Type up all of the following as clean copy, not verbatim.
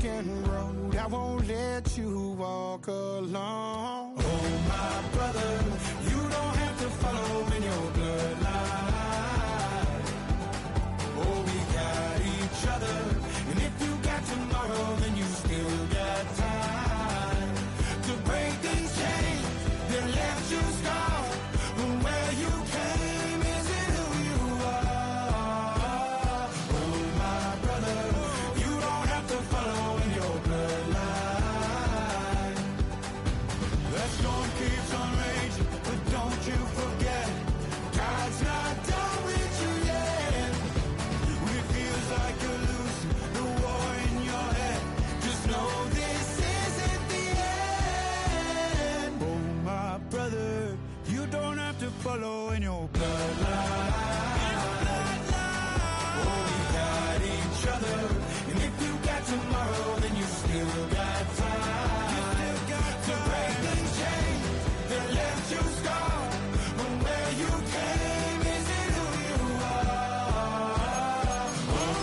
broken road. I won't let you walk alone. Oh, my brother, you don't have to follow in your bloodline. Oh, we got each other. And if you got tomorrow, then you still got time to break these chains that left you scarred. Where you came isn't who you are. Oh, my brother, you don't have to follow in your bloodline. The storm keeps on raging, but don't you forget, God's not done with you yet. When it feels like you're losing the war in your head, just know this isn't the end. Oh, my brother, you don't have to follow in your bloodline. Oh, we got each other. And if you got tomorrow, then you still got time to break these chains that left you scarred. But where you came isn't who you are. Oh,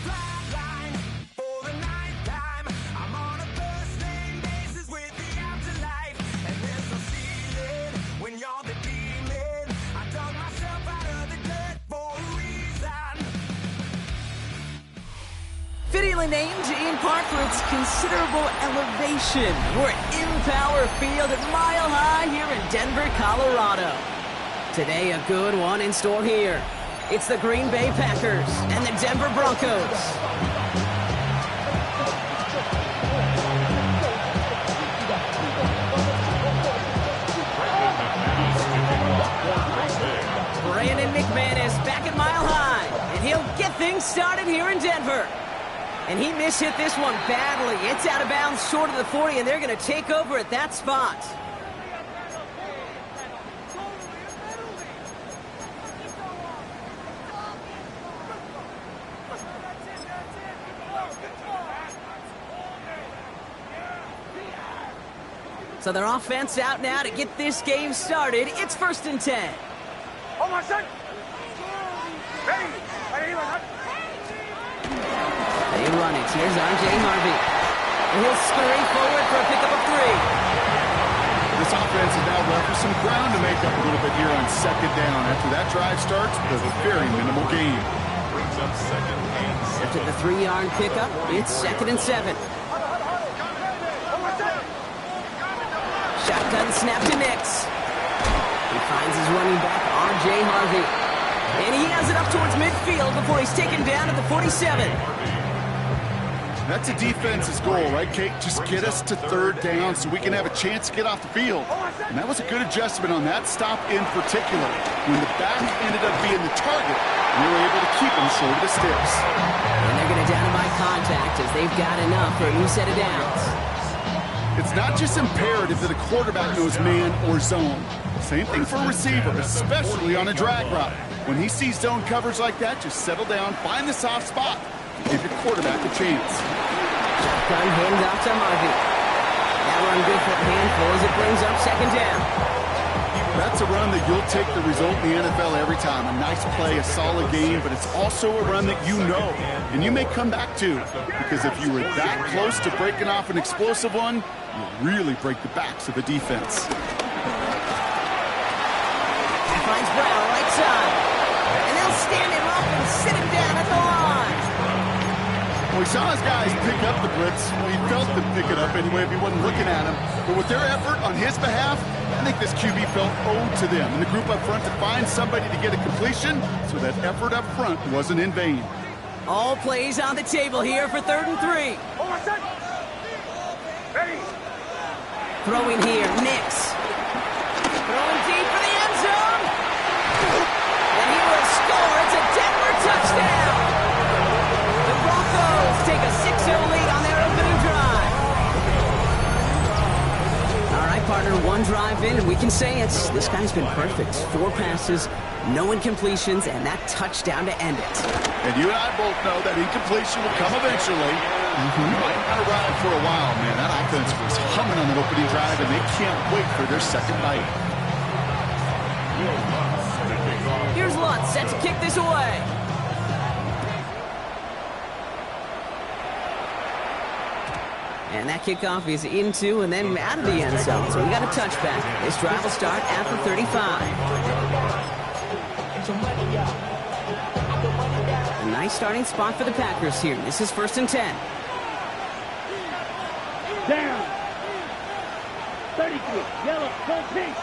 flatline for the night time. I'm on a first name basis with the afterlife, and there's no ceiling when you're the demon. I dug myself out of the dirt for a reason. Fittingly named in part for its considerable elevation. We're at Empower Field at Mile High here in Denver, Colorado. Today, a good one in store here. It's the Green Bay Packers and the Denver Broncos. Brandon McManus back at Mile High, and he'll get things started here in Denver. And he mishit this one badly. It's out of bounds short of the 40, and they're going to take over at that spot. So their offense out now to get this game started. It's 1st and 10. Oh, my son! Ready! They run it. Here's R.J. Harvey. And he'll scurry forward for a pickup of 3. This offense is now left with some ground to make up a little bit here on 2nd down. After that drive starts, there's a very minimal gain. Brings up 2nd and 7. After the 3-yard pickup, it's 2nd and 7. Shotgun snap to Nix. He finds his running back, R.J. Harvey. And he has it up towards midfield before he's taken down at the 47. That's a defense's goal, right, Kate? Just get us to 3rd down so we can have a chance to get off the field. And that was a good adjustment on that stop in particular. When the back ended up being the target, we were able to keep him short of the sticks. And they're going to down him by contact as they've got enough for a new set of downs. It's not just imperative that a quarterback knows man or zone. Same thing for a receiver, especially on a drag route. When he sees zone coverage like that, just settle down, find the soft spot, and give your quarterback a chance. Shotgun handoff to Harvey. That run good for a handful as it brings up 2nd down. That's a run that you'll take the result in the NFL every time. A nice play, a solid game, but it's also a run that you know, and you may come back to. Because if you were that close to breaking off an explosive one, you'll really break the backs of the defense. He finds Brown right side. And they'll stand him up and sit him down at the line. Well, we saw his guys pick up the blitz. Well, he felt them pick it up anyway if he wasn't looking at him. But with their effort on his behalf, I think this QB felt owed to them and the group up front to find somebody to get a completion, so that effort up front wasn't in vain. All plays on the table here for 3rd and 3. Oh, my son! Ready! Throwing here, Nix. Throwing deep for the end zone. And he will score. It's a Denver touchdown. The Broncos take a 6-0 lead on their opening drive. All right, partner, one drive in, and we can say this guy's been perfect. 4 passes, No incompletions, and that touchdown to end it. And you and I both know that incompletion will come eventually. Might not arrive for a while, man. That offense was humming on the opening drive, and they can't wait for their second bite. Here's Lutz set to kick this away. And that kickoff is into and then out of the end zone. So we got a touchback. This drive will start after 35. A nice starting spot for the Packers here. This is 1st and 10. Down. 33. Yellow. Go pink.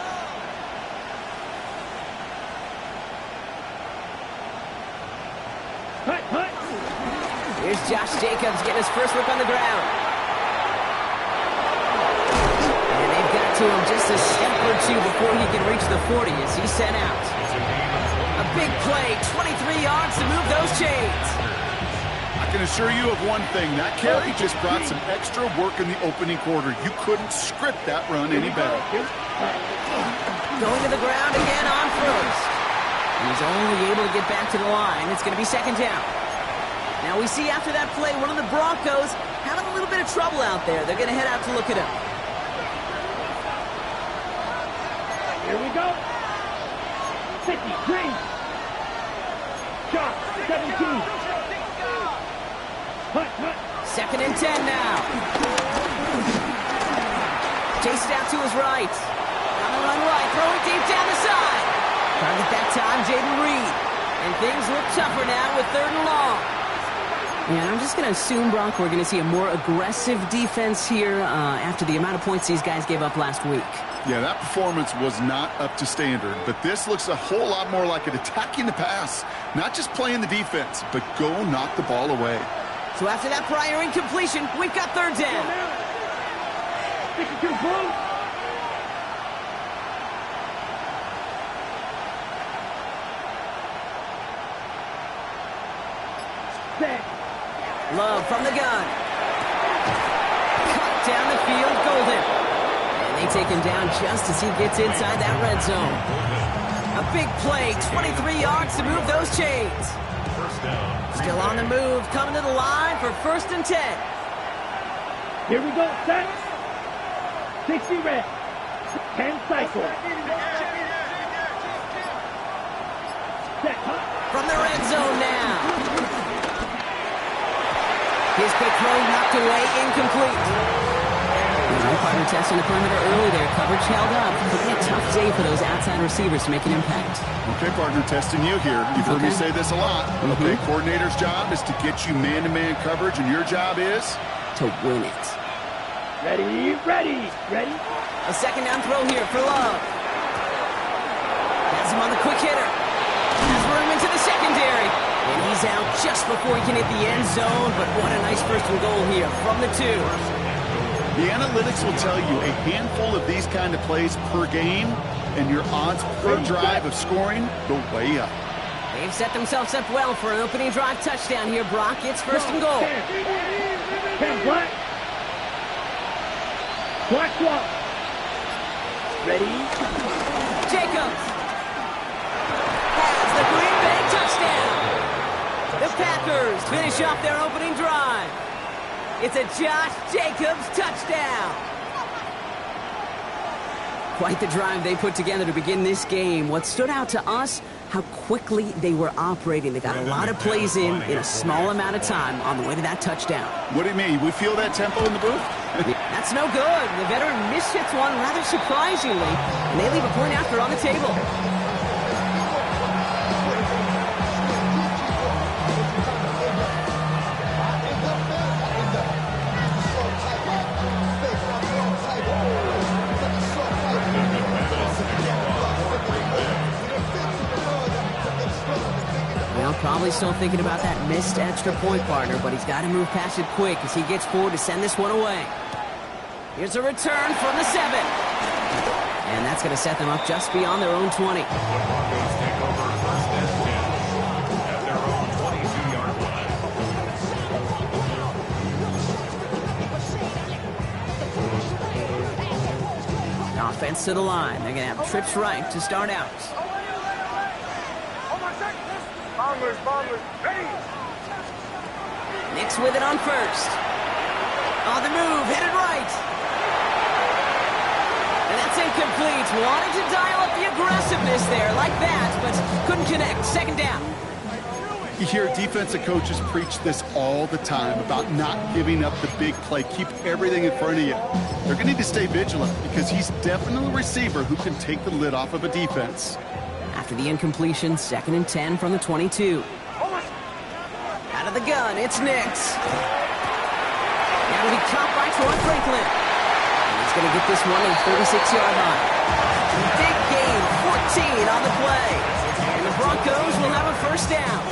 Hut, hut. Here's Josh Jacobs getting his first look on the ground. And they've got to him just a step or two before he can reach the 40 as he's sent out. A big play, 23 yards to move those chains. I can assure you of one thing. That carry just brought some extra work in the opening quarter. You couldn't script that run any better. Going to the ground again on first. He's only able to get back to the line. It's going to be 2nd down. Now we see after that play, one of the Broncos having a little bit of trouble out there. They're going to head out to look at him. Here we go. 50, green. Shot, 17. Hut, hut. 2nd and 10 now. Chased out to his right. On the run right, throw it deep down the side. Target that time, Jaden Reed. And things look tougher now with 3rd and long. Yeah, I'm just going to assume, Brock, we're going to see a more aggressive defense here after the amount of points these guys gave up last week. Yeah, that performance was not up to standard, but this looks a whole lot more like it attacking the pass. Not just playing the defense, but go knock the ball away. So after that prior incompletion, we've got 3rd down. 62 blue. Set. Love from the gun. Cut down the field, Golden. And they take him down just as he gets inside that red zone. A big play, 23 yards to move those chains. Still on the move, coming to the line for 1st and 10. Here we go, set. 60 red. 10 cycle. Set, hut. From the red zone now. His quick throw knocked away, incomplete. Partner testing the perimeter early there. Coverage held up. It'll be a tough day for those outside receivers to make an impact. Okay, partner, testing you here. You've heard me say this a lot. Okay, coordinator's job is to get you man-to-man coverage, and your job is? To win it. Ready, ready, ready. A 2nd down throw here for Love. Has him on the quick hitter. Has room into the secondary. And he's out just before he can hit the end zone, but what a nice 1st and goal here from the 2. The analytics will tell you a handful of these kind of plays per game, and your odds per drive of scoring go way up. They've set themselves up well for an opening drive touchdown here, Brock. It's 1st and goal. 10 black. Black swap. Ready. Jacobs has the Green Bay touchdown. The Packers finish off their opening drive. It's a Josh Jacobs touchdown. Quite the drive they put together to begin this game. What stood out to us, how quickly they were operating. They got a lot of plays in a small amount of time on the way to that touchdown. What do you mean? We feel that tempo in the booth? That's no good. The veteran mishits one rather surprisingly, and they leave a point after on the table. Probably still thinking about that missed extra point, partner, but he's got to move past it quick as he gets forward to send this one away. Here's a return from the 7. And that's going to set them up just beyond their own 20. Offense to the line. They're going to have trips right to start out. Nix with it on first. On the move, hit it right. And that's incomplete. Wanted to dial up the aggressiveness there like that, but couldn't connect. Second down. You hear defensive coaches preach this all the time about not giving up the big play. Keep everything in front of you. They're going to need to stay vigilant because he's definitely a receiver who can take the lid off of a defense. After the incompletion, 2nd and 10 from the 22. Out of the gun, it's Nix. Now to be caught by Troy Franklin. And he's going to get this one to the 36-yard line. Big gain, 14 on the play. And the Broncos will have a first down.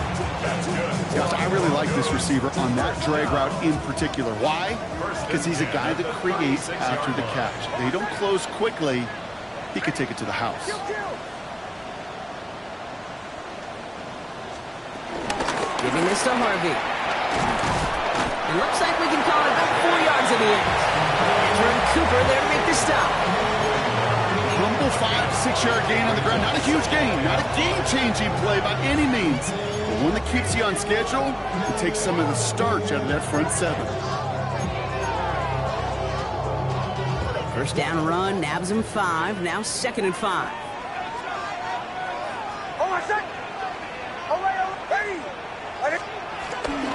Yes, I really like this receiver on that drag route in particular. Why? Because he's a guy that creates after the catch. They don't close quickly. He could take it to the house. Giving this to Harvey. It looks like we can call it about 4 yards in the end. Jordan Cooper there to make the stop. Humble 5-6-yard gain on the ground. Not a huge gain. Not a game-changing play by any means. But one that keeps you on schedule and takes some of the starch out of that front seven. First down run, nabs him 5. Now 2nd and 5.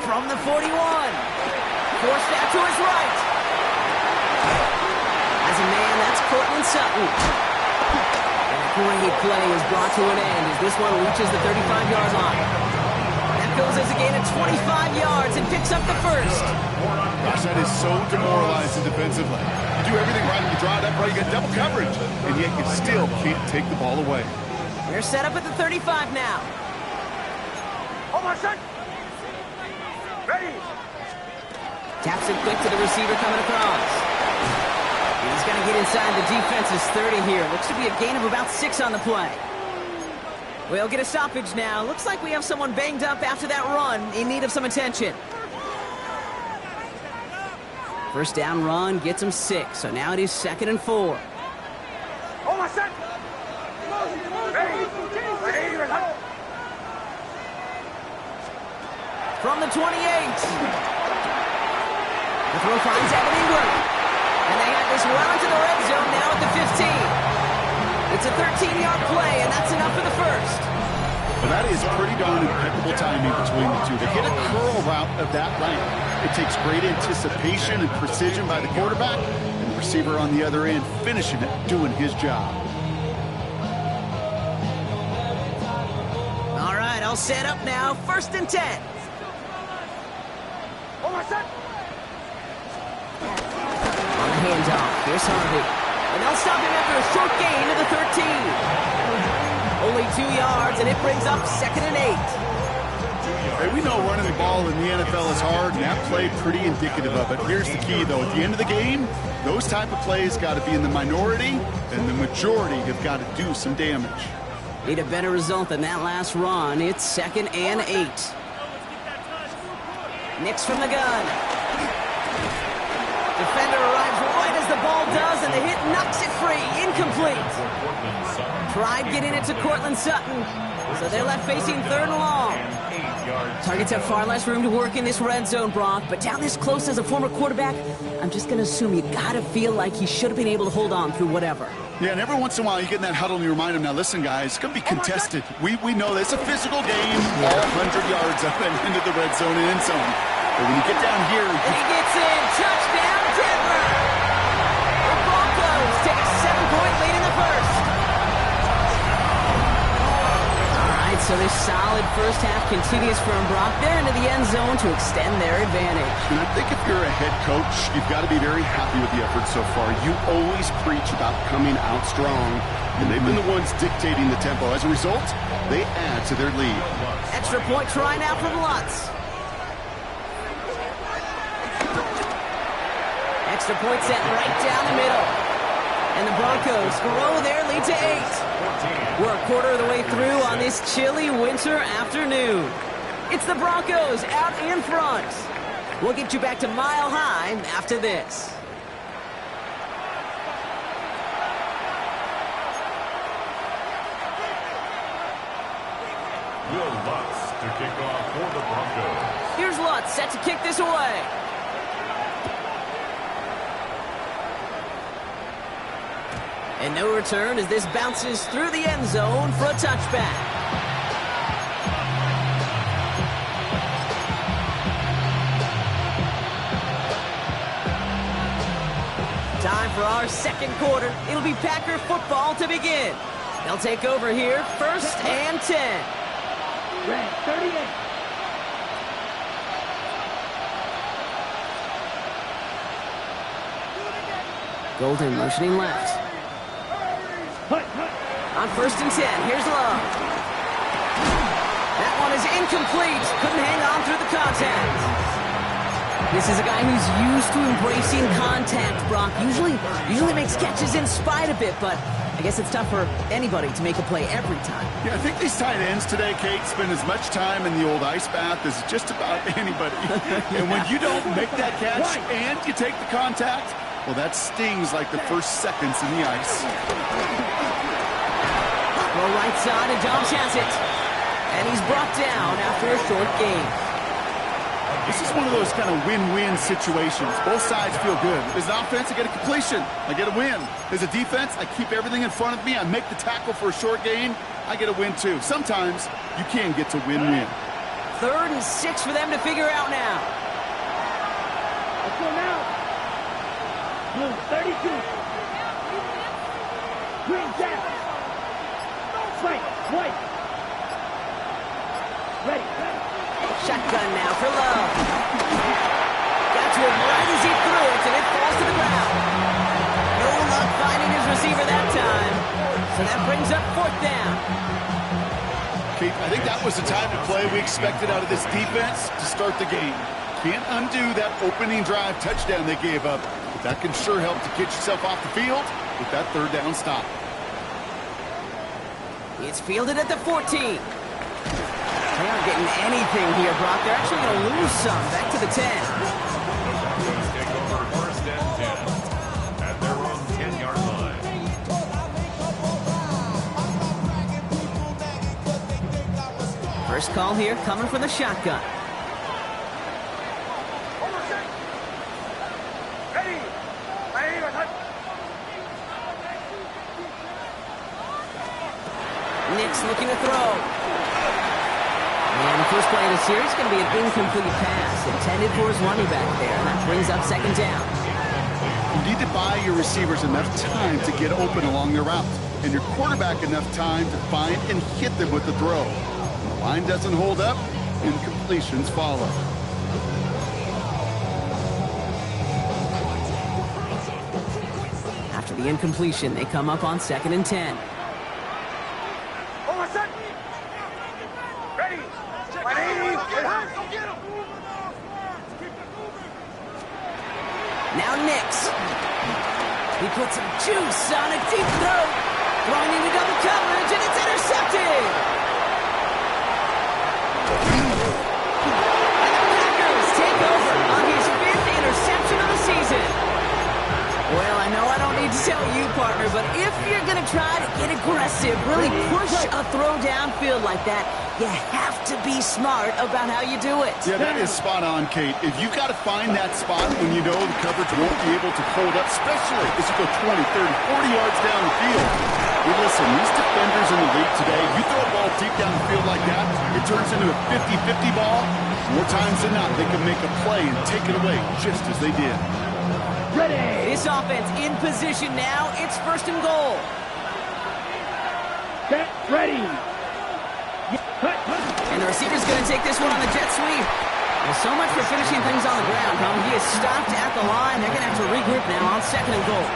From the 41. Forced out to his right. As a man, that's Cortland Sutton. And a great play is brought to an end as this one reaches the 35-yard line. That goes as a gain of 25 yards and picks up the first. Gosh, that is so demoralizing defensively. You do everything right, you draw it up right, you get double coverage, and yet you still can't take the ball away. They're set up at the 35 now. Ready. Taps it quick to the receiver coming across. He's going to get inside the defense's 30 here. Looks to be a gain of about 6 on the play. We'll get a stoppage now. Looks like we have someone banged up after that run in need of some attention. First down run gets him 6, so now it is 2nd and 4. From the 28. The throw finds Evan Ingram. And they have this well into the red zone now at the 15. It's a 13-yard play, and that's enough for the first. Well, that is pretty darn impeccable timing between the two. They hit a curl route of that length. It takes great anticipation and precision by the quarterback, and the receiver on the other end finishing it, doing his job. All right, all set up now. 1st and 10. On the handoff, here's Harvey. And they'll stop him after a short gain to the 13. Only 2 yards, and it brings up 2nd and 8. Hey, we know running the ball in the NFL is hard, and that play pretty indicative of it. Here's the key, though. At the end of the game, those type of plays got to be in the minority, and the majority have got to do some damage. Need a better result than that last run. It's 2nd and 8. Nix from the gun. Defender arrives right as the ball does, and the hit knocks it free. Incomplete. Tried getting it to Cortland Sutton, so they're left facing 3rd and long. Targets have far less room to work in this red zone, Brock, but down this close as a former quarterback, I'm just going to assume you got to feel like he should have been able to hold on through whatever. Yeah, and every once in a while you get in that huddle and you remind him, now listen, guys, it's going to be contested. We know that it's a physical game, all 100 yards up and into the red zone and end zone. But when you get down here... And he gets in. Touchdown, Denver! The Broncos take a 7-point lead in the first. All right, so this solid first half continues from Brock. They're into the end zone to extend their advantage. And I think if you're a head coach, you've got to be very happy with the effort so far. You always preach about coming out strong, and they've been the ones dictating the tempo. As a result, they add to their lead. Extra point try now from Lutz. Extra point set right down the middle. And the Broncos grow their lead to 8. We're a quarter of the way through on this chilly winter afternoon. It's the Broncos out in front. We'll get you back to Mile High after this. Will Lutz to kick spot, set to kick this away. And no return as this bounces through the end zone for a touchback. Time for our second quarter. It'll be Packer football to begin. They'll take over here, 1st and 10. Red 38. Golden motioning left. Hut, hut. On 1st and 10, here's Love. That one is incomplete. Couldn't hang on through the contact. This is a guy who's used to embracing contact, Brock. Usually makes catches in spite of it, but I guess it's tough for anybody to make a play every time. Yeah, I think these tight ends today, Kate, spend as much time in the old ice bath as just about anybody. And when you don't make that catch and you take the contact, well, that stings like the first seconds in the ice. Go right side, and Dobbs has it. And he's brought down after a short gain. This is one of those kind of win-win situations. Both sides feel good. As an offense, I get a completion. I get a win. As a defense, I keep everything in front of me. I make the tackle for a short gain. I get a win, too. Sometimes you can get to win-win. 3rd and 6 for them to figure out now. Let's go now. Blue 32. Green down. White, white. Ready. Shotgun now for Love. Got to him right as he threw it, and it falls to the ground. No luck finding his receiver that time. So that brings up 4th down. Kate, I think that was the type of play we expected out of this defense to start the game. Can't undo that opening drive touchdown they gave up, but that can sure help to get yourself off the field with that 3rd down stop. It's fielded at the 14. They aren't getting anything here, Brock. They're actually going to lose some. Back to the 10. Take over 1st and 10 at their own 10-yard line. First call here coming from the shotgun. Nick's looking to throw. And the first play of the series is going to be an incomplete pass intended for his running back there. And that brings up 2nd down. You need to buy your receivers enough time to get open along their route, and your quarterback enough time to find and hit them with the throw. When the line doesn't hold up, incompletions follow. After the incompletion, they come up on 2nd and 10. Now Nix. He puts some juice on a deep throw. Throwing into double coverage, and it's intercepted. And the Packers take over on his 5th interception of the season. Well, I know I don't need to tell you, partner, but if you're going to try to get aggressive, really push a throw downfield like that, you have to be smart about how you do it. Yeah, that is spot on, Kate. If you've got to find that spot when you know the coverage won't be able to hold up, especially as you go 20, 30, 40 yards down the field. Hey, listen, these defenders in the league today, you throw a ball deep down the field like that, it turns into a 50-50 ball. More times than not, they can make a play and take it away just as they did. Ready. This offense in position now. It's 1st and goal. Set. Ready. And the receiver's going to take this one on the jet sweep. Well, so much for finishing things on the ground, huh? He is stopped at the line. They're going to have to regroup now on 2nd and goal.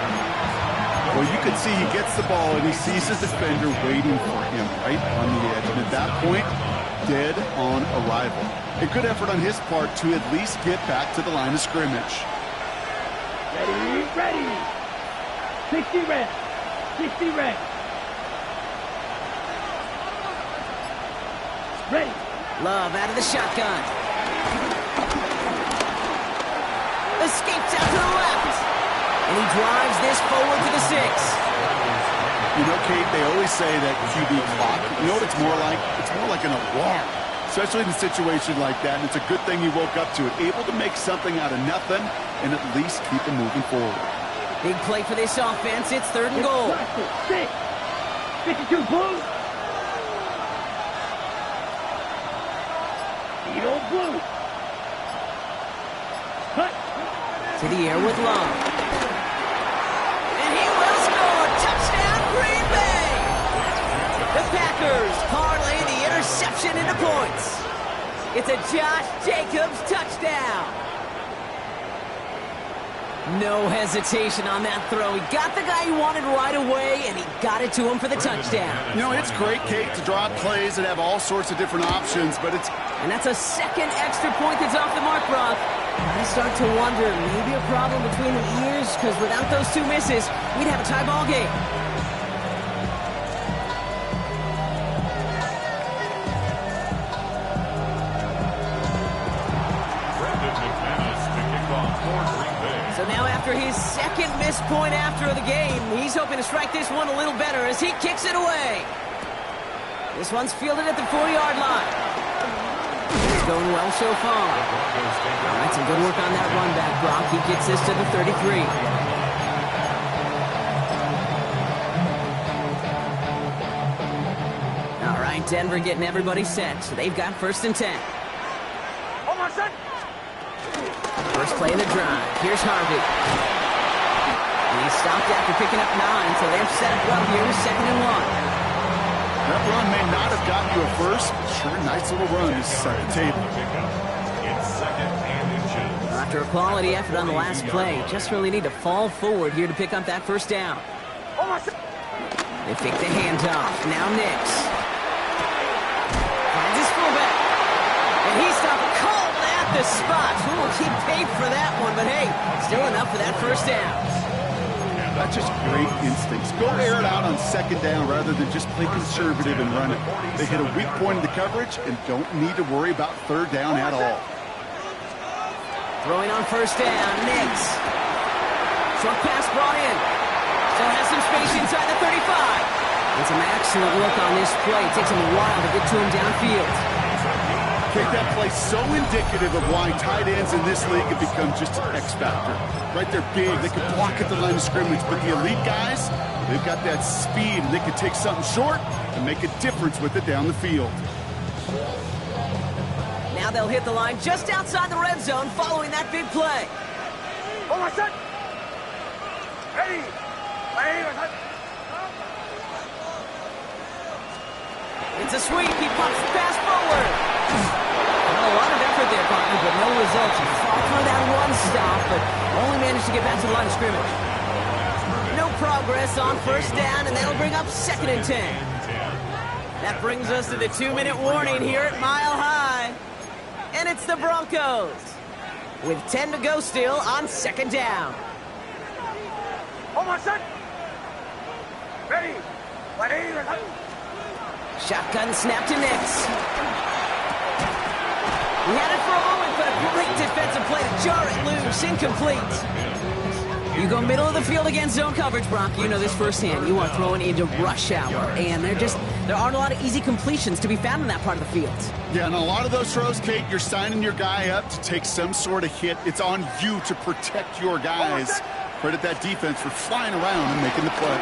Well, you can see he gets the ball and he sees his defender waiting for him right on the edge. And at that point, dead on arrival. A good effort on his part to at least get back to the line of scrimmage. Ready, ready. 60 red. 60 red. Ready. Love out of the shotgun. Escapes out to the left. And he drives this forward to the 6. You know, Kate, they always say that QB clock, you know what it's more like? It's more like an alarm. especially in a situation like that, and it's a good thing he woke up to it. Able to make something out of nothing and at least keep him moving forward. Big play for this offense. It's 3rd and goal. 6. 52 blue. Eagle blue. Cut. To the air with Long. And he will score. Touchdown, Green Bay. The Packers parlay the interception into points. It's a Josh Jacobs touchdown. No hesitation on that throw. He got the guy he wanted right away, and he got it to him for the touchdown. You know, it's great, Kate, to draw up plays that have all sorts of different options, but it's... And that's a second extra point that's off the mark, Brock. I start to wonder, maybe a problem between the ears, because without those 2 misses, we'd have a tie ball game. So now after his second missed point after the game, he's hoping to strike this one a little better as he kicks it away. This one's fielded at the 4-yard line. It's going well so far. All right, some good work on that run back, Brock. He gets this to the 33. All right, Denver getting everybody set. So they've got 1st and 10. First play of the drive. Here's Harvey. And he stopped after picking up 9, so they're set up well here with 2nd and 1. That run may not have gotten you a first, but sure, nice little run to set the table. After a quality effort on the last play, just really need to fall forward here to pick up that 1st down. They fake the handoff. Now Nix. Finds his fullback. And he stopped cold at the spot. Who will keep paid for that one? But hey, still enough for that 1st down. That's just great instincts. Go air it out on 2nd down rather than just play conservative and run it. They hit a weak point in the coverage and don't need to worry about 3rd down at all. Throwing on 1st down, Nix. Short pass brought in. Still has some space inside the 35. And some excellent work on this play. It takes him a while to get to him downfield. Kick that play so indicative of why tight ends in this league have become just an X factor. Right, they're big, they can block at the line of scrimmage, but the elite guys, they've got that speed, and they can take something short and make a difference with it down the field. Now they'll hit the line just outside the red zone following that big play. It's a sweep, he pumps the pass forward. A lot of effort there, partner, but no results. He fought for that one stop, but only managed to get back to the line of scrimmage. No progress on 1st down, and that'll bring up 2nd and 10. That brings us to the 2-minute warning here at Mile High. And it's the Broncos with 10 to go still on 2nd down. Shotgun snap to Nix. He had it for a moment, but a great defensive play to jar it loose. Incomplete. You go middle of the field against zone coverage, Brock. You know this firsthand. You are throwing into rush hour, and there aren't a lot of easy completions to be found in that part of the field. Yeah, and a lot of those throws, Kate, you're signing your guy up to take some sort of hit. It's on you to protect your guys. Credit that defense for flying around and making the play.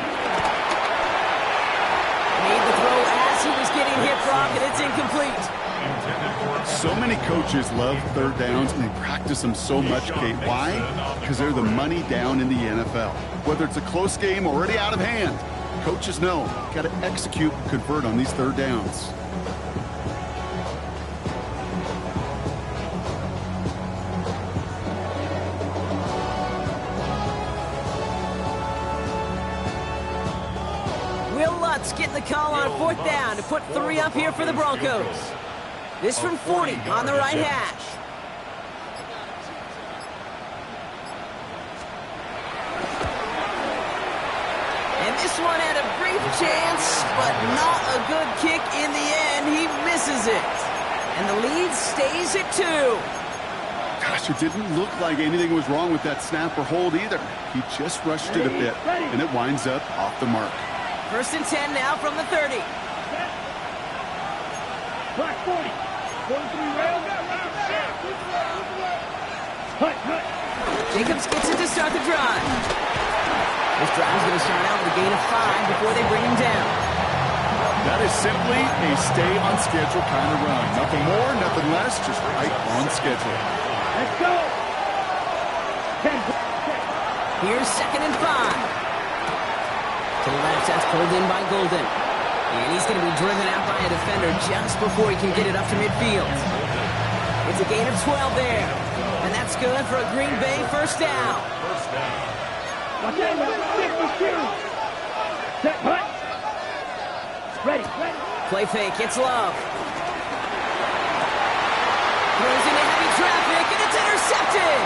Made the throw as he was getting hit, Brock, and it's incomplete. So many coaches love 3rd downs, and they practice them so much, Kate. Why? Because they're the money down in the NFL. Whether it's a close game or already out of hand, coaches know got to execute and convert on these 3rd downs. Will Lutz getting the call on 4th down to put 3 up here for the Broncos. This from 40 on the right hash. And this one had a brief chance, but not a good kick in the end. He misses it. And the lead stays at 2. Gosh, it didn't look like anything was wrong with that snap or hold either. He just rushed it a bit, and it winds up off the mark. 1st and 10 now from the 30. Black 40. Jacobs gets it to start the drive. This drive is going to start out with a gain of 5 before they bring him down. That is simply a stay-on-schedule kind of run. Nothing more, nothing less, just right on schedule. Let's go. 10. Here's 2nd and 5. To the left, that's pulled in by Golden. And he's going to be driven out by a defender just before he can get it up to midfield. It's a gain of 12 there. And that's good for a Green Bay first down. Watch out, 52. Set, punt. Ready. Play fake, it's Love. Throws into heavy traffic, and it's intercepted.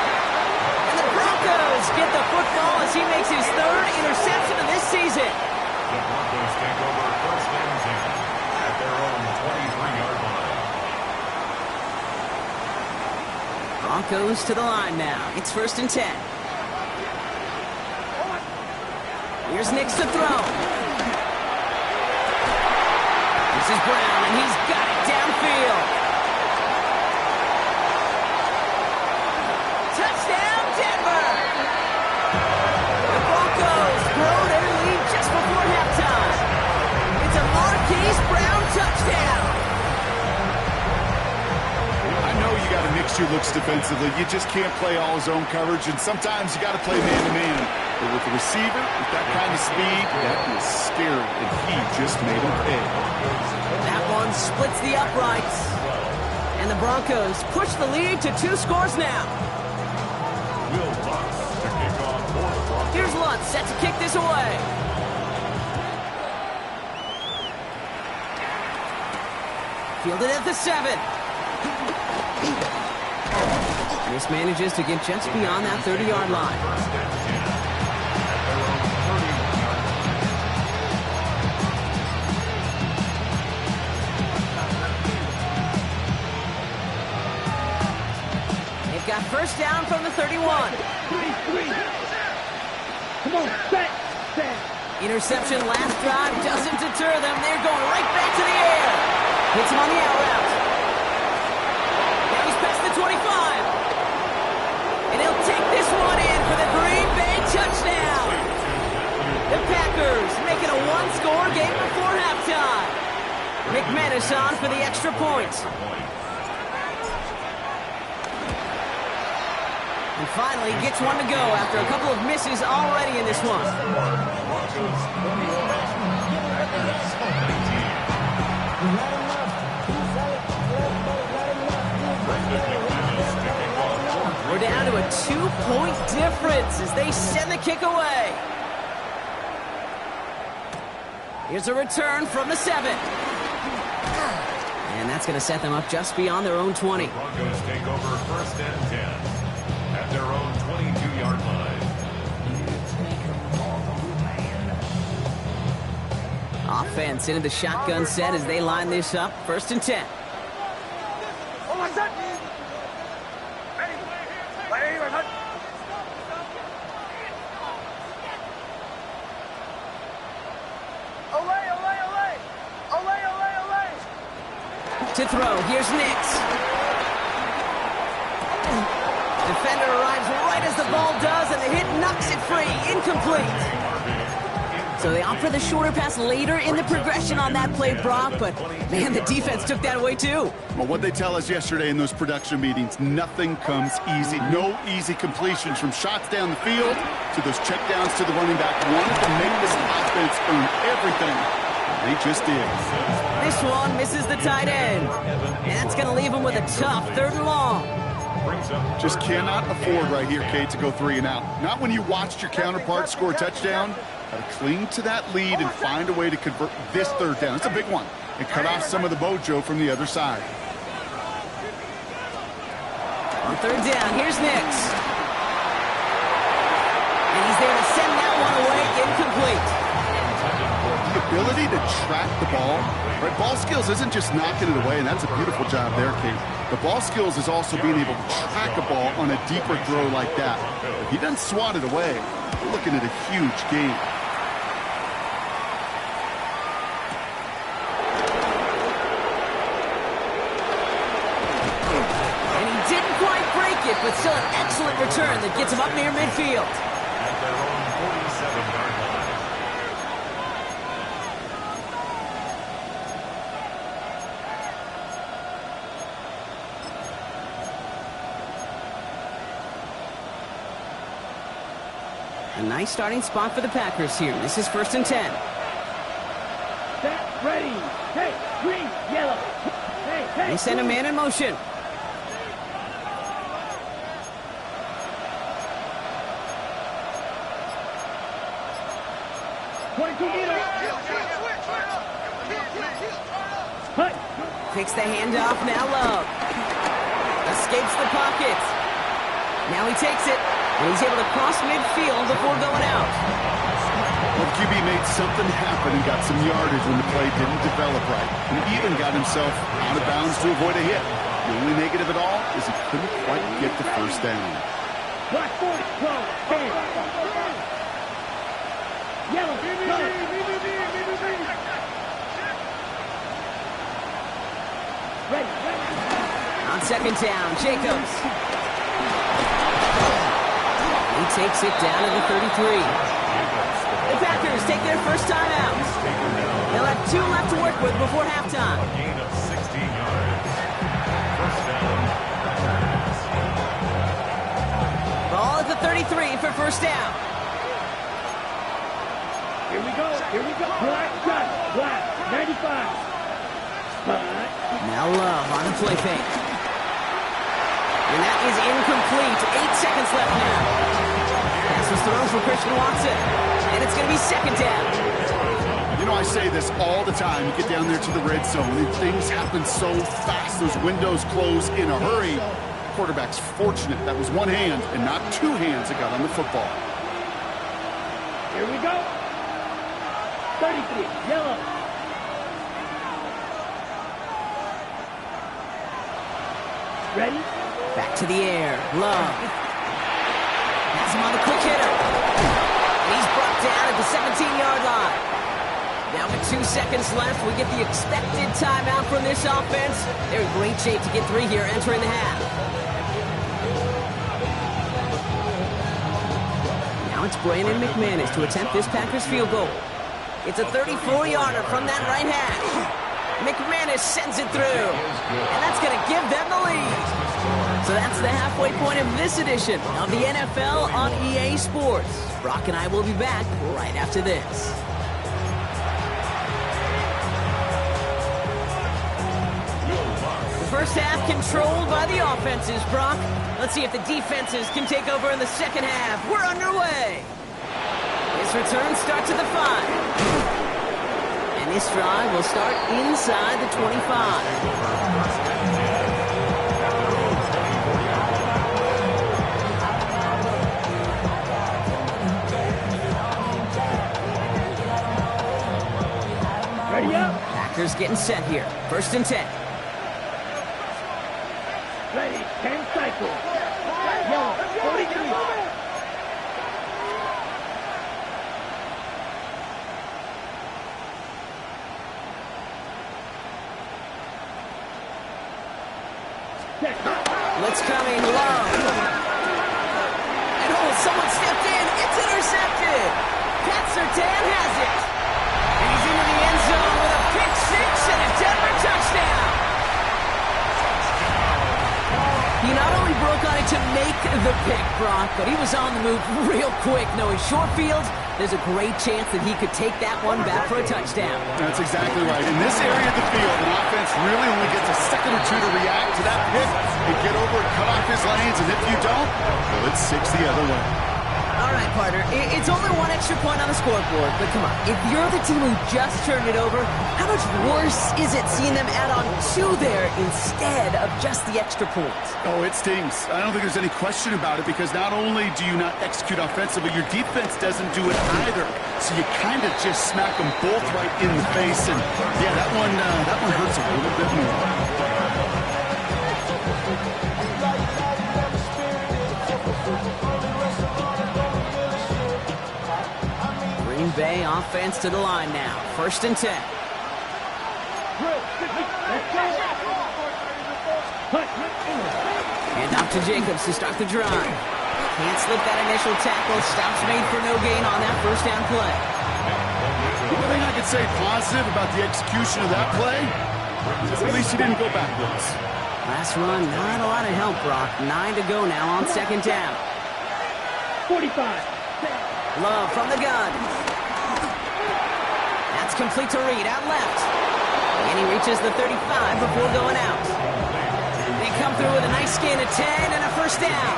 And the Broncos get the football as he makes his 3rd interception of this season. The Broncos take over first and 10 at their own 23-yard line. Broncos to the line now. It's 1st and 10. Here's Nix to throw. This is Brown, and he's got it downfield. Touchdown, Denver! The Broncos grow their lead just before halftime. It's a Marquise Brown touchdown. I know you got to mix your looks defensively. You just can't play all zone coverage, and sometimes you got to play man-to-man. But with the receiver, with that kind of speed, that is scary, and he just made him pay. That one splits the uprights. And the Broncos push the lead to 2 scores now. Will Lutz to kick off for the Broncos. Here's Lutz set to kick this away. Fielded at the 7. This manages to get just beyond that 30-yard line. First and 10 at their own 31-yard line. They've got first down from the 31. 3. Come on, set. Interception last drive doesn't deter them. They're going right back to the air. Hits him on the out route. Now he's past the 25. And he'll take this one in for the Green Bay touchdown. The Packers make it a 1-score game before halftime. McManus on for the extra point. And finally gets one to go after a couple of misses already in this one. Broncos 21, Packers 19. We're down to a 2-point difference as they send the kick away. Here's a return from the 7. And that's going to set them up just beyond their own 20. The Broncos take over first and 10 at their own 22-yard line. Offense into the shotgun set as they line this up. 1st and 10. To throw, here's Nix. Defender arrives right as the ball does, and the hit knocks it free. Incomplete. So they opt for the shorter pass later in the progression on that play, Brock, but man, the defense took that away too. Well, what they tell us yesterday in those production meetings, nothing comes easy. No easy completions from shots down the field to those checkdowns to the running back. Wanted to make this offense earn everything. They just did. This one misses the tight end. And that's going to leave him with a tough 3rd and long. Just cannot afford right here, Kate, to go 3 and out. Not when you watched your counterpart score a touchdown. Got to cling to that lead and find a way to convert this 3rd down. It's a big one. And cut off some of the mojo from the other side. On 3rd down, here's Nix. And he's there to send that one away, incomplete. The ability to track the ball, right? Ball skills isn't just knocking it away, and that's a beautiful job there, Kate. The ball skills is also being able to track a ball on a deeper throw like that. If he doesn't swat it away, we're looking at a huge gain. it's still an excellent return that gets him up near midfield. At their own 47-yard line. A nice starting spot for the Packers here. This is 1st and 10. Set, ready. Hey, green, yellow. Hey. They send a man in motion. Takes the handoff, now Love. Escapes the pocket. Now he takes it, and he's able to cross midfield before going out. Well, QB made something happen and got some yardage when the play didn't develop right. And even got himself out of bounds to avoid a hit. The only negative at all is he couldn't quite get the first down. Black 40, 12, 10. Yellow, color. Ready. On 2nd down, Jacobs. He takes it down to the 33. The Packers take their first time out. They'll have 2 left to work with before halftime. A gain of 16 yards. First down. Ball at the 33 for first down. Here we go. Black shot. Black, 95. Now Love on the play fake. And that is incomplete. 8 seconds left now. Pass was thrown for Christian Watson. And it's going to be 2nd down. You know, I say this all the time. You get down there to the red zone, and things happen so fast. Those windows close in a hurry. Quarterback's fortunate that was one hand and not 2 hands that got on the football. Here we go. 33, yellow. Ready? Back to the air. Love. Has him on the quick hitter. And he's brought down at the 17-yard line. Now with 2 seconds left, we get the expected timeout from this offense. They're in great shape to get 3 here entering the half. Now it's Brandon McManus to attempt this Packers field goal. It's a 34-yarder from that right hash. McManus sends it through, and that's going to give them the lead. So that's the halfway point of this edition of the NFL on EA Sports. Brock and I will be back right after this. The first half controlled by the offenses, Brock. Let's see if the defenses can take over in the second half. We're underway. This return starts at the 5. And this drive will start inside the 25. Ready up. Packers getting set here. 1st and 10. Ready, 10 cycles. Yellow, 43. Blitz coming, Love. And someone stepped in. It's intercepted. Pat Surtain has it. And he's into the end zone with a pick 6 and a Denver touchdown. He not only broke on it to make the pick, Brock, but he was on the move real quick. Knowing short fields, there's a great chance that he could take that one back for a touchdown. That's exactly right. In this area of the field, an offense really only gets a second or 2 to react to that pick and get over and cut off his lanes. And if you don't, well, it's 6 the other way. All right, partner. It's only 1 extra point on the scoreboard, but come on. If you're the team who just turned it over, how much worse is it seeing them add on 2 there instead of just the extra points? Oh, it stings. I don't think there's any question about it because not only do you not execute offensively, your defense doesn't do it either. So you kind of just smack them both right in the face. And, yeah, that one hurts a little bit more. Green Bay offense to the line now. 1st and 10. And off to Jacobs to start the drive. Can't slip that initial tackle. Stops made for no gain on that first down play. The only thing I could say positive about the execution of that play is at least he didn't go backwards. Last run, not a lot of help, Brock. 9 to go now on second down. 45. Love from the gun. That's complete to Reed out left. And he reaches the 35 before going out. They come through with a nice gain of 10 and a first down.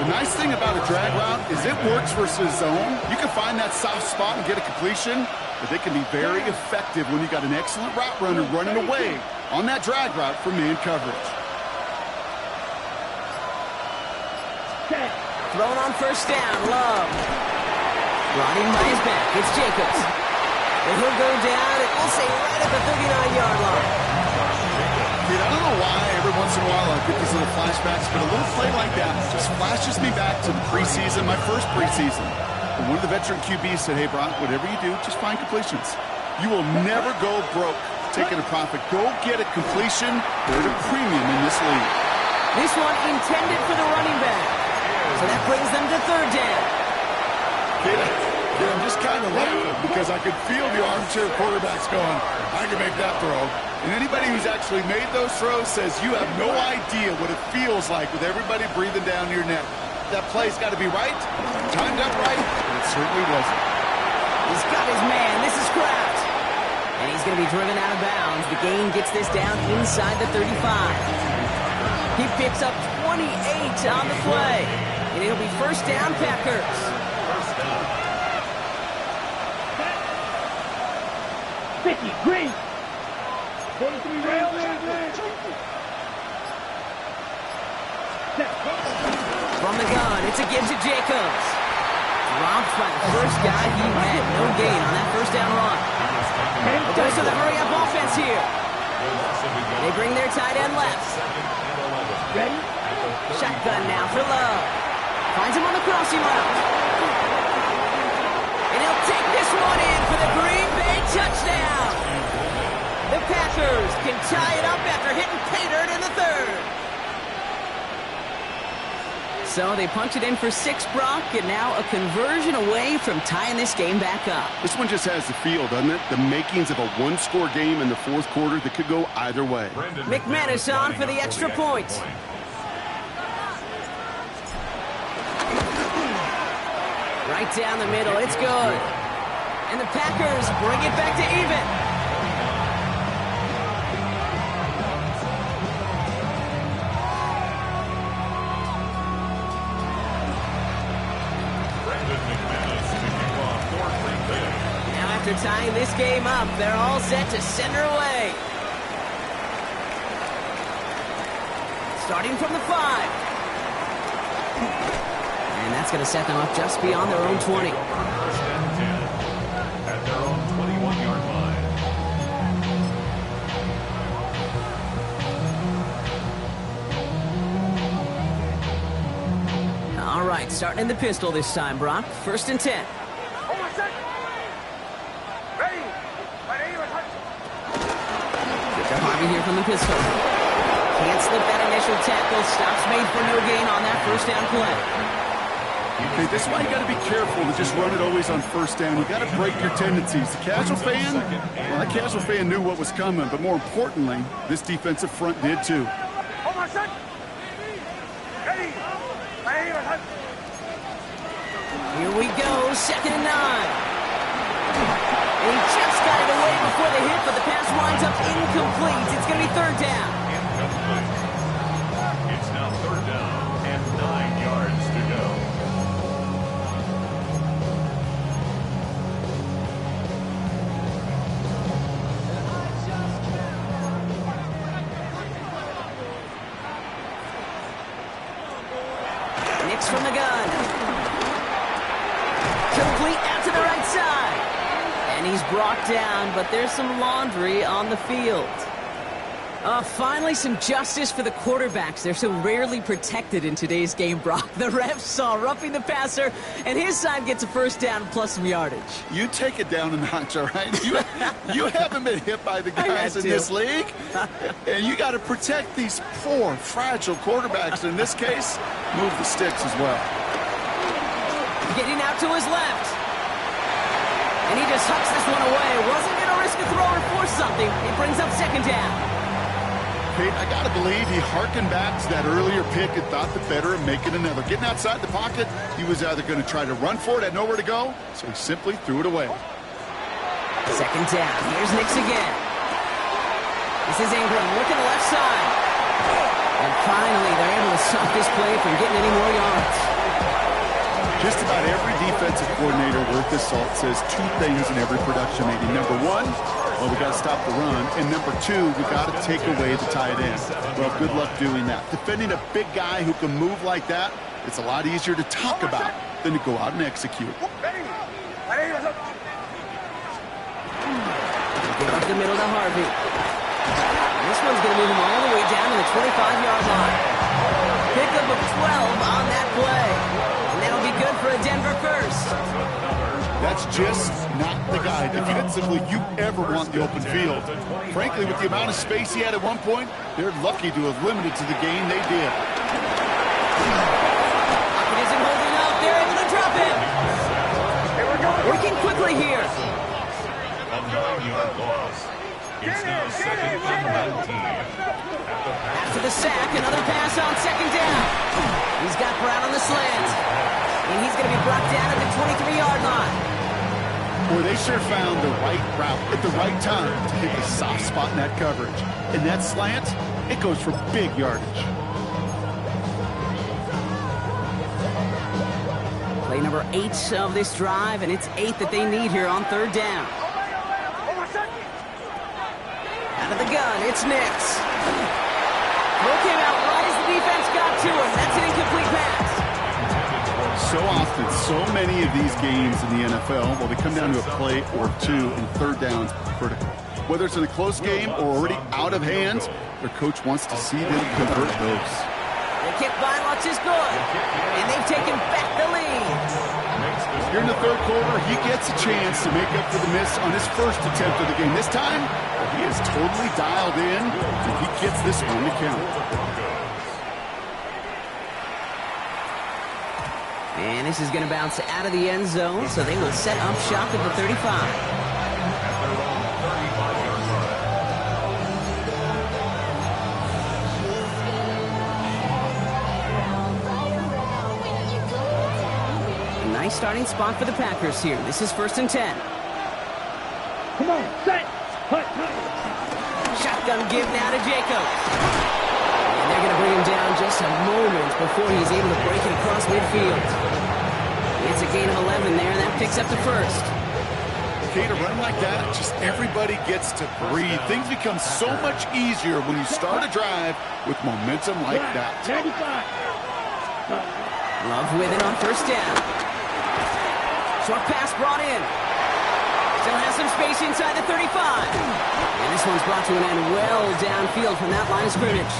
The nice thing about a drag route is it works versus zone. You can find that soft spot and get a completion, but they can be very effective when you got an excellent route runner running away on that drag route from man coverage. Thrown on first down, Love. Brought in by his back, it's Jacobs. And he'll go down, and we'll say right at the 39-yard line. Dude, I don't know why every once in a while I get these little flashbacks, but a little play like that just flashes me back to the preseason, my first preseason. And one of the veteran QBs said, hey, Brock, whatever you do, just find completions. You will never go broke taking a profit. Go get a completion. They're at a premium in this league. This one intended for the running back. So that brings them to third down. Kid, I'm just kind of laughing because I could feel the armchair quarterbacks going, I can make that throw. And anybody who's actually made those throws says you have no idea what it feels like with everybody breathing down your neck. That play's got to be right, timed up right, and it certainly wasn't. He's got his man. This is Kraft. And he's going to be driven out of bounds. The gain gets this down inside the 35. He picks up 28 on the play. And it'll be first down, Packers. 50, green. 43 rail. From the gun, it's a give to Jacobs. Dropped by the first guy he met. No gain on that first down run. It goes to the hurry-up offense here. They bring their tight end left. Ready? Shotgun now for Love. Finds him on the crossing route. And he'll take this one in for the Green Bay touchdown. The Packers can tie it up after hitting pay dirt in the third. So they punch it in for 6, Brock, and now a conversion away from tying this game back up. This one just has the feel, doesn't it? The makings of a one-score game in the fourth quarter that could go either way. McManus on for the extra point. Right down the middle, it's good. And the Packers bring it back to even. After tying this game up, they're all set to send her away. Starting from the 5. And that's going to set them up just beyond their own 20. First and 10 at their own 21-yard line. All right, starting in the pistol this time, Brock. First and 10. Harvey here from the pistol. Can't slip that initial tackle. Stops made for no gain on that first down play. Okay, this is why you got to be careful to just run it always on first down. You got to break your tendencies. The casual fan, well, that casual fan knew what was coming, but more importantly, this defensive front did too. Here we go, second and 9. And he just got it away before the hit, but the pass winds up incomplete. It's going to be third down. Incomplete. It's now third down and 9 yards to go. Nix from the gun. Complete out to the right side. And he's brought down, but there's some laundry on the field. Finally some justice for the quarterbacks. They're so rarely protected in today's game, Brock. The refs saw roughing the passer, and his side gets a first down plus some yardage. You take it down a notch, all right? You haven't been hit by the guys in this league, and you got to protect these poor, fragile quarterbacks. In this case, move the sticks as well. Getting out to his left. And he just hucks this one away. Wasn't going to risk a throw or force something. It brings up second down. Pete, I got to believe he hearkened back to that earlier pick and thought the better of making another. Getting outside the pocket, he was either going to try to run for it, had nowhere to go, so he simply threw it away. Second down. Here's Nix again. This is Ingram looking the left side. And finally, they're able to stop this play from getting any more yards. Just about every defensive coordinator worth his salt says two things in every production meeting. Number one, well, we got to stop the run. And number two, we got to take away the tight end. Well, good luck doing that. Defending a big guy who can move like that, it's a lot easier to talk about than to go out and execute. Give up the middle to Harvey. This one's going to move him all the way down to the 25-yard line. Pickup of 12 on that play. And that'll be good for a Denver first. That's just not the guy defensively you ever want the open field. Frankly, with the amount of space he had at one point, they're lucky to have limited to the gain they did. Pocket isn't holding up. They're able to drop him. Working quickly here. A 9-yard loss. It's now second and 19. After the sack, another pass on second down. He's got Brown on the slant. And he's going to be brought down at the 23-yard line. Boy, they sure found the right route at the right time to hit the soft spot in that coverage. And that slant, it goes for big yardage. Play number 8 of this drive, and it's 8 that they need here on third down. Out of the gun, it's Nix. Throw came out right as the defense got to him. That's an incomplete pass. So often, so many of these games in the NFL, well, they come down to a play or two, and third down's critical. Whether it's in a close game or already out of hand, their coach wants to see them convert those. The kick by Lutz is good, and they've taken back the lead. Here in the third quarter, he gets a chance to make up for the miss on his first attempt of the game. This time, he is totally dialed in, and he gets this one to count. And this is going to bounce out of the end zone, so they will set up shop at the 35. A nice starting spot for the Packers here. This is 1st and 10. Come on, set. Hut. Shotgun give now to Jacobs. And they're going to bring him down just a moment before he's able to break it across midfield. It's a gain of 11 there, and that picks up to first. Okay, to run like that, just everybody gets to breathe. Things become so much easier when you start a drive with momentum like that. 95. Love with it on first down. Short pass brought in. Still has some space inside the 35. And this one's brought to an end well downfield from that line of scrimmage.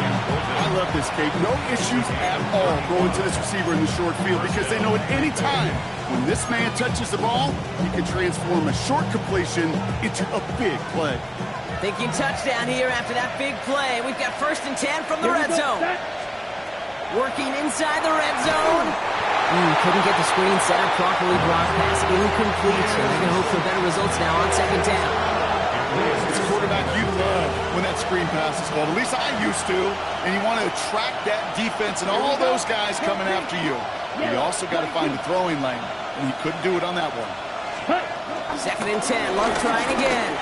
I love this, Kate. No issues at all going to this receiver in the short field because they know at any time when this man touches the ball, he can transform a short completion into a big play. Thinking touchdown here after that big play. We've got 1st and 10 from the red zone. Working inside the red zone. Couldn't get the screen set up properly. Brock pass incomplete. So they're going to hope for better results now on second down. It's a quarterback you love when that screen pass is called. At least I used to. And you want to attract that defense and all those guys coming after you. But you also got to find the throwing lane. And he couldn't do it on that one. 2nd and 10. Love trying again.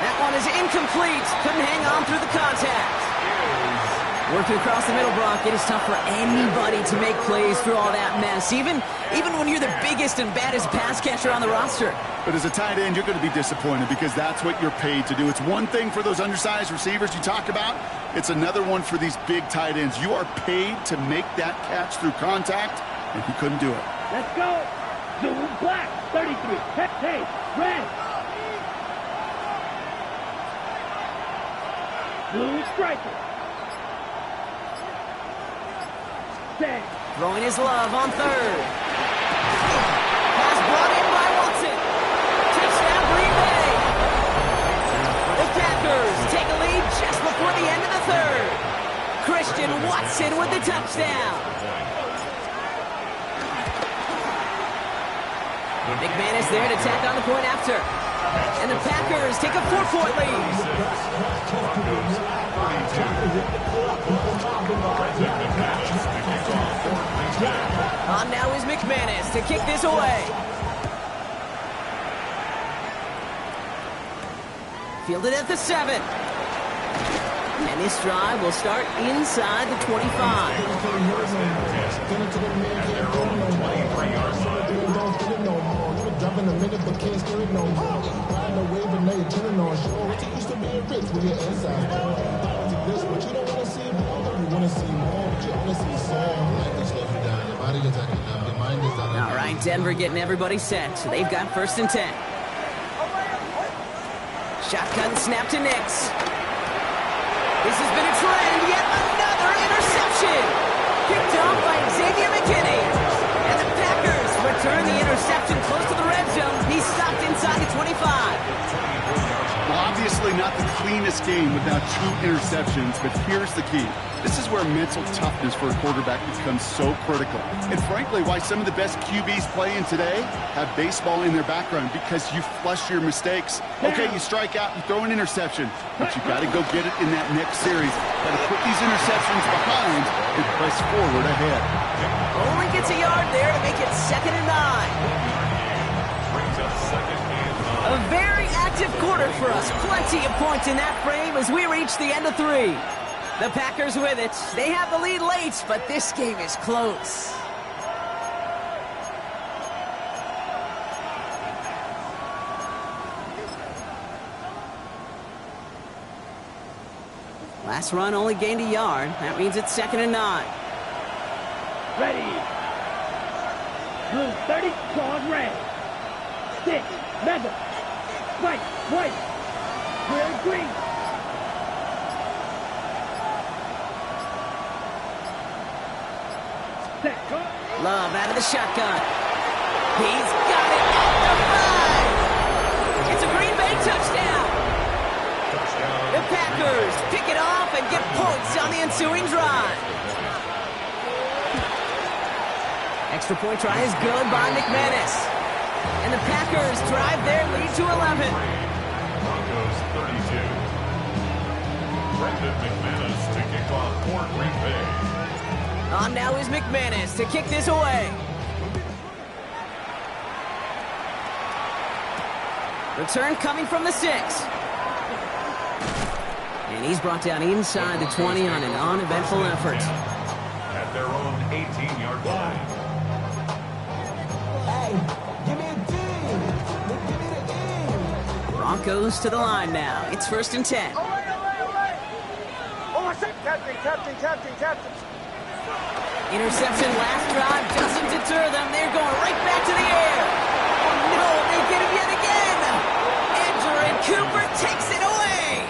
That one is incomplete. Couldn't hang on through the contact. Working across the middle, Brock. It is tough for anybody to make plays through all that mess, even when you're the biggest and baddest pass catcher on the roster. But as a tight end, you're going to be disappointed because that's what you're paid to do. It's one thing for those undersized receivers you talk about. It's another one for these big tight ends. You are paid to make that catch through contact, and he couldn't do it. Let's go. Zoom black. 33. Hey, red. Blue striker. Set. Throwing his love on third. Pass brought in by Watson. Touchdown, Green Bay. The Packers take a lead just before the end of the third. Christian Watson with the touchdown. McManus there to tack on the point after. And the Packers take a 4-point lead. On now is McManus to kick this away. Fielded at the 7. And this drive will start inside the 25. All right, Denver getting everybody set. So they've got 1st and 10. Shotgun snap to Nix. This has been a trend. Yet another interception. Picked off by Xavier McKinney. And the Packers return the interception close to the red zone. He's stopped inside the 25. Well, obviously not the cleanest game without 2 interceptions, but here's the key. This is where mental toughness for a quarterback becomes so critical. And frankly, why some of the best QBs playing today have baseball in their background, because you flush your mistakes. Okay, you strike out and throw an interception, but you got to go get it in that next series. Got to put these interceptions behind and press forward ahead. Only gets a yard there to make it 2nd and 9. A very active quarter for us. Plenty of points in that frame as we reach the end of 3. The Packers with it. They have the lead late, but this game is close. Last run only gained a yard. That means it's 2nd and 9. Ready. Blue 30, claws red. 6, leather. White, white. Clear green. Set. Love out of the shotgun. He's got it at the 5. It's a Green Bay touchdown. The Packers pick it off and get points on the ensuing drive. Extra point try is good by McManus. And the Packers drive their lead to 11. Broncos 32. Brendan McManus to kick off for Green Bay. On now is McManus to kick this away. Return coming from the 6. And he's brought down inside the 20 on an uneventful effort. At their own 18-yard line. Broncos to the line now. It's 1st and 10. Captain. Interception last drive doesn't deter them. They're going right back to the air. Oh, no, they get him yet again. Andrew and Cooper takes it away.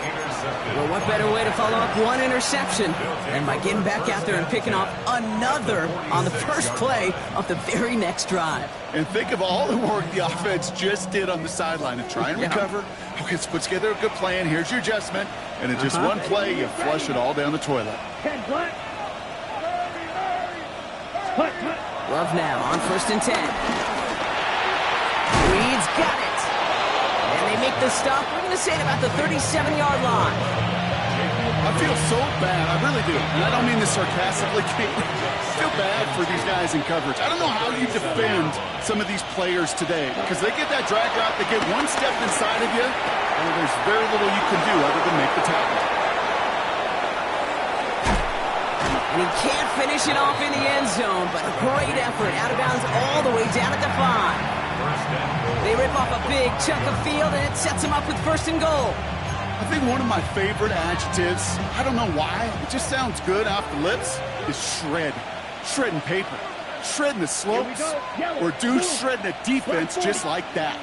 Well, what better way to follow up one interception than by getting back out there and picking off another on the first play of the very next drive. And think of all the work the offense just did on the sideline to try and recover. Okay, let's put together a good plan. Here's your adjustment. And in just one play, you flush it all down the toilet. 10 black. Love now on 1st and 10. Reed's got it. And they make the stop. We're going to say it about the 37-yard line. I feel so bad. I really do. And I don't mean this sarcastically. I feel bad for these guys in coverage. I don't know how you defend some of these players today, because they get that drag route, they get one step inside of you, and there's very little you can do other than make the tackle. And he can't finish it off in the end zone, but a great effort out of bounds all the way down at the 5. They rip off a big chunk of field, and it sets them up with 1st and goal. I think one of my favorite adjectives, I don't know why, it just sounds good off the lips, is shred. Shredding paper. Shredding the slopes. Or dudes shredding a defense just like that.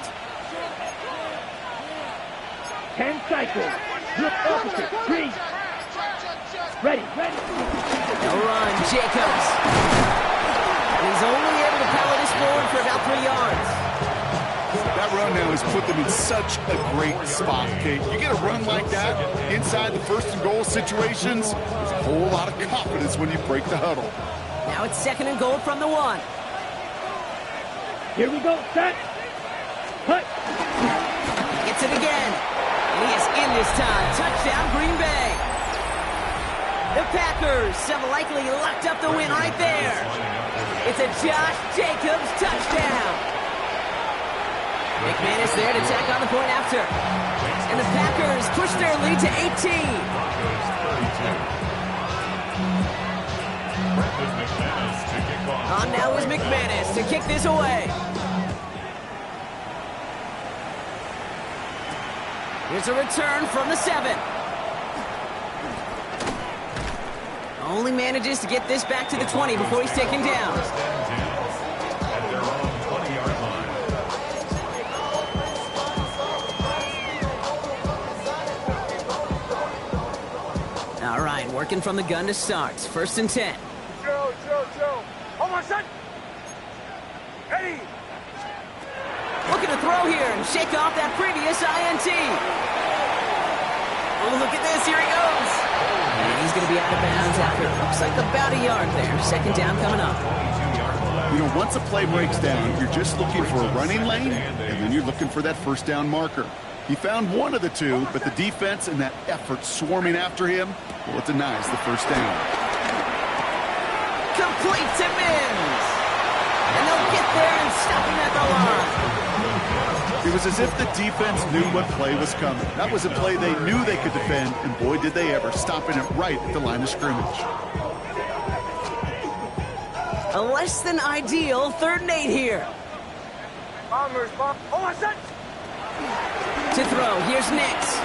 10 cycles. Look opposite. Green. Ready, ready. No run, Jacobs. And he's only able to power this forward for about 3 yards. That run now has put them in such a great spot, Kate. You get a run like that inside the first and goal situations, there's a whole lot of confidence when you break the huddle. Now it's 2nd and goal from the 1. Here we go, set. Hut. Gets it again. And he is in this time. Touchdown, Green Bay. The Packers have likely locked up the win right there. It's a Josh Jacobs touchdown. McManus there to tack on the point after. And the Packers push their lead to 18. On now is McManus to kick this away. Here's a return from the 7. Only manages to get this back to the 20 before he's taken down. At their own 20-yard line. All right, working from the gun to start. 1st and 10. Joe. Hold on, son. Ready. Looking to throw here and shake off that previous INT. Oh, look at this. Here he goes. And he's going to be out of bounds after it looks like about a yard there. 2nd down coming up. You know, once a play breaks down, you're just looking for a running lane, and then you're looking for that 1st down marker. He found one of the two, but the defense and that effort swarming after him, well, it denies the 1st down. Complete to Mims. And they'll get there and stop him at the line. It was as if the defense knew what play was coming. That was a play they knew they could defend, and boy, did they ever, stopping it right at the line of scrimmage. A less than ideal 3rd and 8 here. Bombers, bomb. Hold on, son. To throw, here's Nix.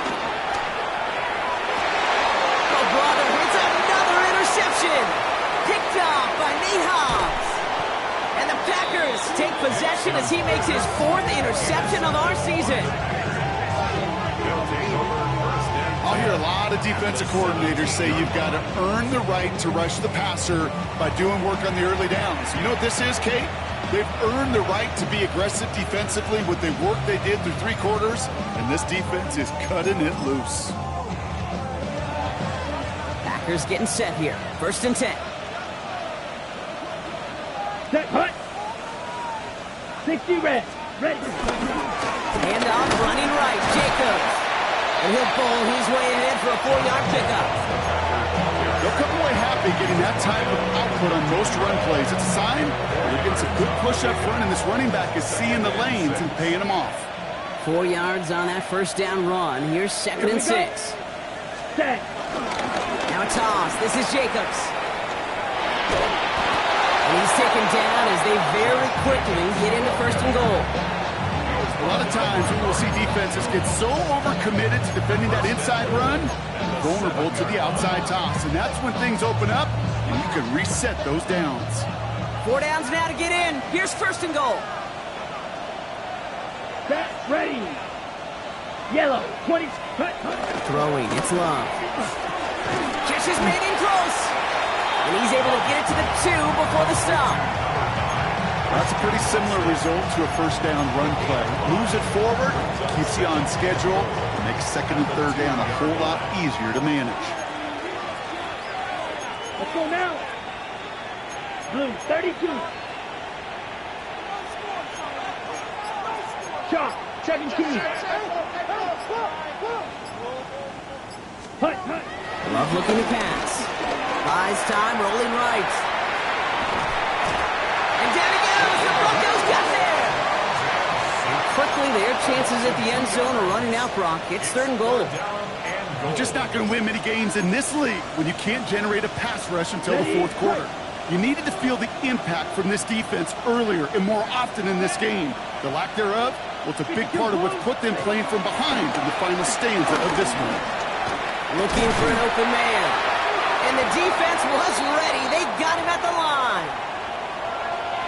Oh, brother, it's another interception. Picked off by Nate Hobbs. And the Packers take possession as he makes his 4th interception of our season. I'll hear a lot of defensive coordinators say you've got to earn the right to rush the passer by doing work on the early downs. You know what this is, Kate? They've earned the right to be aggressive defensively with the work they did through 3 quarters, and this defense is cutting it loose. Packers getting set here. 1st and 10. Set, hut. 60 red. Ready. Hand off, running right, Jacobs. And he'll bowl his way ahead for a 4-yard pickup. They'll come away happy getting that type of output on most run plays. It's a sign they're getting some good push up front, and this running back is seeing the lanes and paying them off. 4 yards on that 1st down run. Here's 2nd and 6. Set. Now a toss. This is Jacobs. And he's taken down as they very quickly get into 1st and goal. A lot of times we will see defenses get so overcommitted to defending that inside run, vulnerable to the outside toss. And that's when things open up, and you can reset those downs. 4 downs now to get in. Here's 1st and goal. Set, ready. Yellow, 20. Hut. Throwing, it's Love. Catch is made in close. And he's able to get it to the 2 before the stop. That's a pretty similar result to a 1st down run play. Moves it forward, keeps you on schedule, and makes 2nd and 3rd down a whole lot easier to manage. Let's go now. Blue, 32. Chalk, 17. Hut. Love looking to pass. Buys time, rolling right. And down he goes. The Broncos got there. And quickly, their chances at the end zone are running out, Brock. It's 3rd and goal. You're just not going to win many games in this league when you can't generate a pass rush until the 4th quarter. You needed to feel the impact from this defense earlier and more often in this game. The lack thereof, well, it's a big part of what's put them playing from behind in the final stanza of this one. Looking for an open man. And the defense was ready. They got him at the line.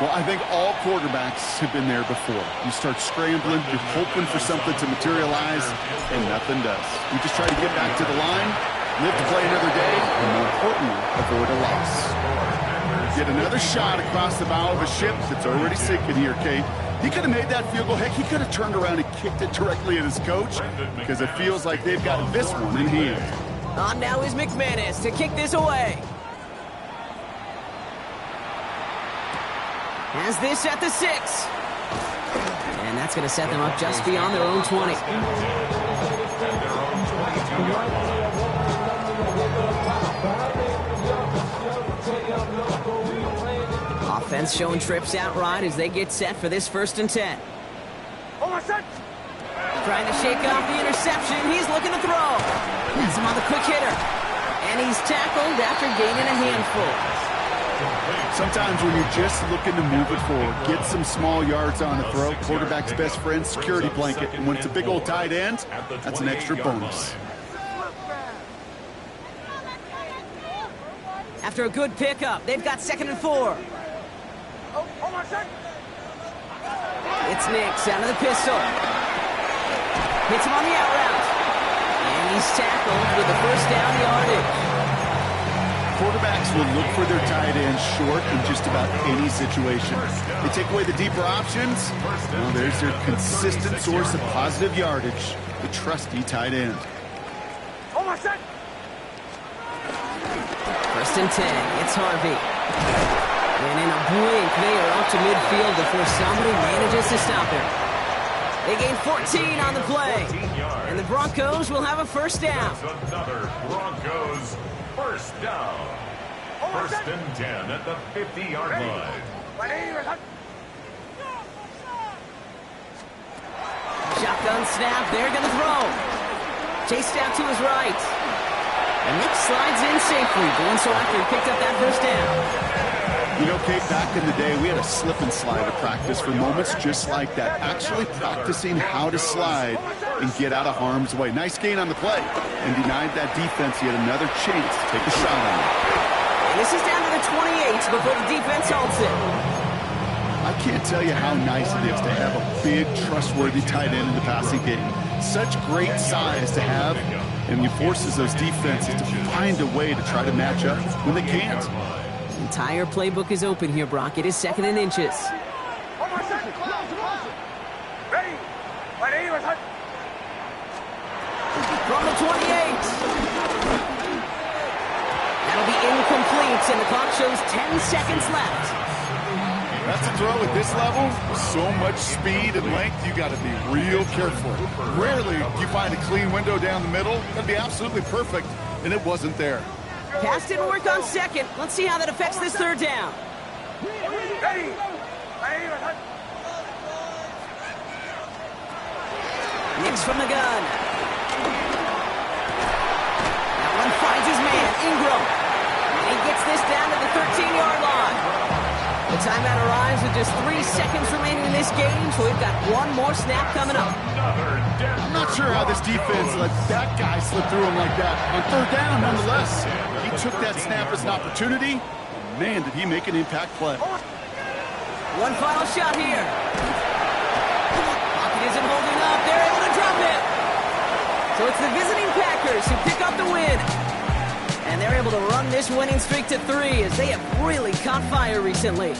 Well, I think all quarterbacks have been there before. You start scrambling, you're hoping for something to materialize, and nothing does. You just try to get back to the line, Live to play another day, and more importantly, avoid a loss. Yet another shot across the bow of a ship that's already sinking here, Kate. He could have made that field goal. Heck, he could have turned around and kicked it directly at his coach because it feels like they've got this one in hand. On now is McManus to kick this away. Has this at the 6. And that's going to set them up just beyond their own 20. Offense showing trips out right as they get set for this 1st and 10. Trying to shake off the interception. He's looking to throw. Has him on the quick hitter. And he's tackled after gaining a handful. Sometimes when you're just looking to move it forward, get some small yards on the throw, quarterback's best friend, security blanket. And when it's a big old tight end, that's an extra bonus. After a good pickup, they've got 2nd and 4. It's Nix out of the pistol. Hits him on the out route. And he's tackled with the 1st down yardage. Quarterbacks will look for their tight ends short in just about any situation. They take away the deeper options. Well, there's their consistent source of positive yardage, the trusty tight end. 1st and 10. It's Harvey. And in a blink, they are out to midfield before somebody manages to stop him. They gain 14 on the play. And the Broncos will have a 1st down. Another Broncos 1st down. 1st and 10 at the 50-yard line. Shotgun snap. They're going to throw. Chased out to his right. And Nick slides in safely, doing so after he picked up that 1st down. You know, Kate, back in the day, we had a slip and slide at practice for moments just like that. Actually practicing how to slide and get out of harm's way. Nice gain on the play. And denied that defense yet another chance to take a shot on it. And this is down to the 28 before the defense holds it. I can't tell you how nice it is to have a big, trustworthy tight end in the passing game. Such great size to have, and he forces those defenses to find a way to try to match up when they can't. The entire playbook is open here, Brock. It is 2nd and inches. From the 28. That'll be incomplete, and the clock shows 10 seconds left. That's a throw at this level. So much speed and length, you got to be real careful. Rarely do you find a clean window down the middle. That'd be absolutely perfect, and it wasn't there. Pass didn't work on 2nd. Let's see how that affects this 3rd down. Nix from the gun. That one finds his man, Ingram. And he gets this down to the 13-yard line. The timeout arrives with just 3 seconds remaining in this game, so we've got one more snap coming up. I'm not sure how this defense let that guy slip through him like that. On 3rd down, nonetheless, he took that snap as an opportunity. Man, did he make an impact play. One final shot here. Pocket isn't holding up. They're able to drop it. So it's the visiting Packers who pick up the win. And they're able to run this winning streak to 3 as they have really caught fire recently.